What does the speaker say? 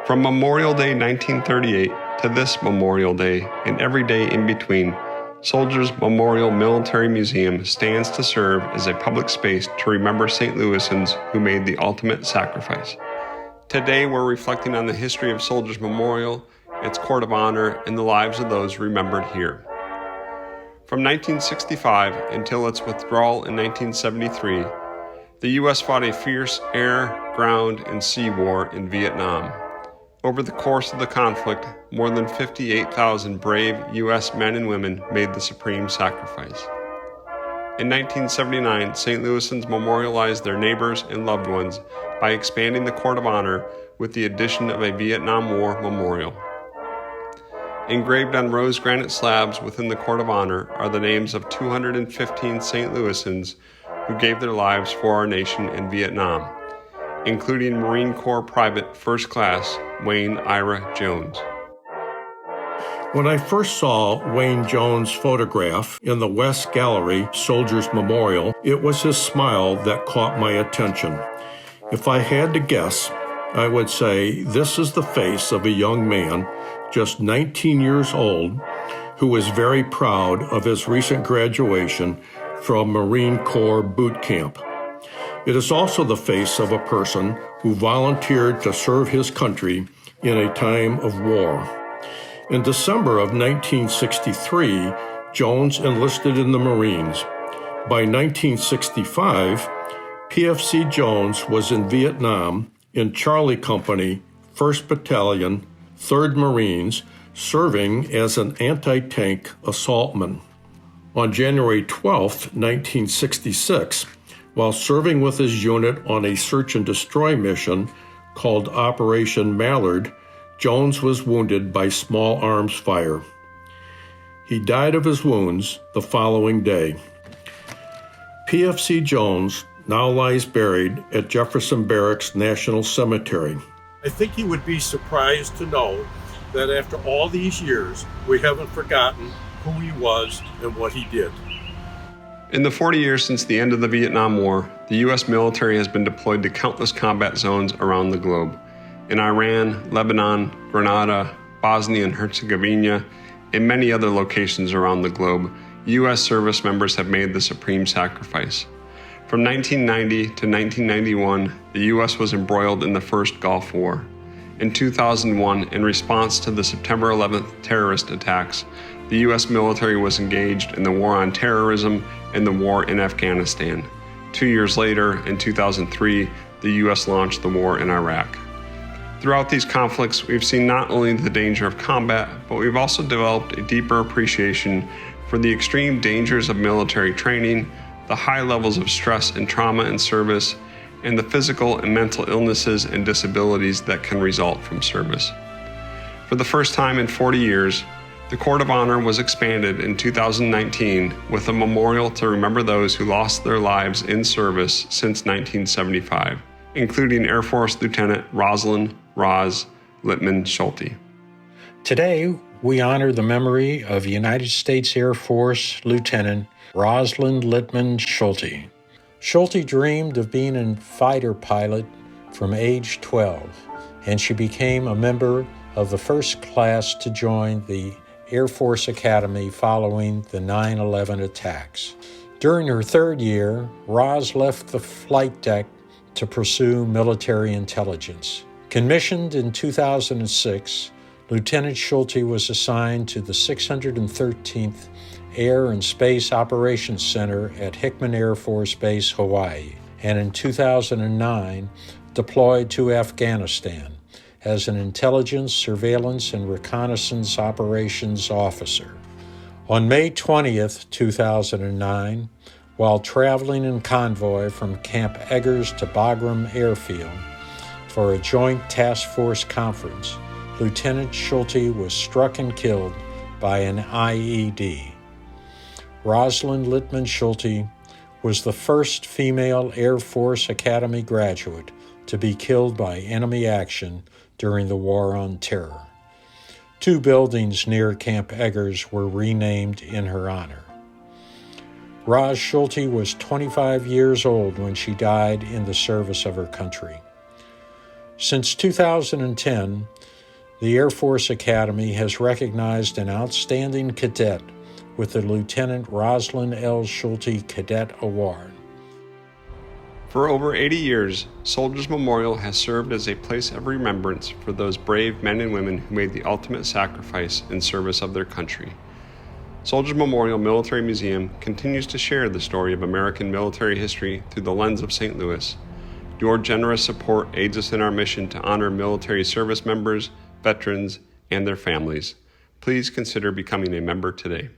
From Memorial Day 1938 to this Memorial Day and every day in between, Soldiers Memorial Military Museum stands to serve as a public space to remember St. Louisans who made the ultimate sacrifice. Today we're reflecting on the history of Soldiers Memorial, its court of honor, and the lives of those remembered here. From 1965 until its withdrawal in 1973, the U.S. fought a fierce air, ground, and sea war in Vietnam. Over the course of the conflict, more than 58,000 brave U.S. men and women made the supreme sacrifice. In 1979, St. Louisans memorialized their neighbors and loved ones by expanding the Court of Honor with the addition of a Vietnam War memorial. Engraved on rose granite slabs within the Court of Honor are the names of 215 St. Louisans who gave their lives for our nation in Vietnam, including Marine Corps Private First Class Wayne Ira Jones. When I first saw Wayne Jones' photograph in the West Gallery Soldiers Memorial, it was his smile that caught my attention. If I had to guess, I would say this is the face of a young man, just 19 years old, who was very proud of his recent graduation from Marine Corps boot camp. It is also the face of a person who volunteered to serve his country in a time of war. In December of 1963, Jones enlisted in the Marines. By 1965, PFC Jones was in Vietnam in Charlie Company, 1st Battalion, 3rd Marines, serving as an anti-tank assaultman. On January 12, 1966, while serving with his unit on a search and destroy mission called Operation Mallard, Jones was wounded by small arms fire. He died of his wounds the following day. PFC Jones now lies buried at Jefferson Barracks National Cemetery. I think he would be surprised to know that after all these years, we haven't forgotten who he was and what he did. In the 40 years since the end of the Vietnam War, the U.S. military has been deployed to countless combat zones around the globe. In Iran, Lebanon, Grenada, Bosnia and Herzegovina, and many other locations around the globe, U.S. service members have made the supreme sacrifice. From 1990 to 1991, the U.S. was embroiled in the First Gulf War. In 2001, in response to the September 11th terrorist attacks, the U.S. military was engaged in the war on terrorism and the war in Afghanistan. 2 years later, in 2003, the U.S. launched the war in Iraq. Throughout these conflicts, we've seen not only the danger of combat, but we've also developed a deeper appreciation for the extreme dangers of military training, the high levels of stress and trauma in service, and the physical and mental illnesses and disabilities that can result from service. For the first time in 40 years, the Court of Honor was expanded in 2019 with a memorial to remember those who lost their lives in service since 1975, including Air Force Lieutenant Rosalind Roz Littman Schulte. Today, we honor the memory of United States Air Force Lieutenant Rosalind Littman Schulte. Schulte dreamed of being a fighter pilot from age 12, and she became a member of the first class to join the Air Force Academy following the 9/11 attacks. During her third year, Roz left the flight deck to pursue military intelligence. Commissioned in 2006, Lieutenant Schulte was assigned to the 613th Air and Space Operations Center at Hickman Air Force Base, Hawaii, and in 2009 deployed to Afghanistan as an intelligence, surveillance, and reconnaissance operations officer. On May 20th, 2009, while traveling in convoy from Camp Eggers to Bagram Airfield for a joint task force conference, Lieutenant Schulte was struck and killed by an IED. Rosalind Littman Schulte was the first female Air Force Academy graduate to be killed by enemy action during the War on Terror. 2 buildings near Camp Eggers were renamed in her honor. Roz Schulte was 25 years old when she died in the service of her country. Since 2010, The Air Force Academy has recognized an outstanding cadet with the Lieutenant Rosalind L. Schulte Cadet Award. For over 80 years, Soldiers Memorial has served as a place of remembrance for those brave men and women who made the ultimate sacrifice in service of their country. Soldiers Memorial Military Museum continues to share the story of American military history through the lens of St. Louis. Your generous support aids us in our mission to honor military service members, veterans, and their families. Please consider becoming a member today.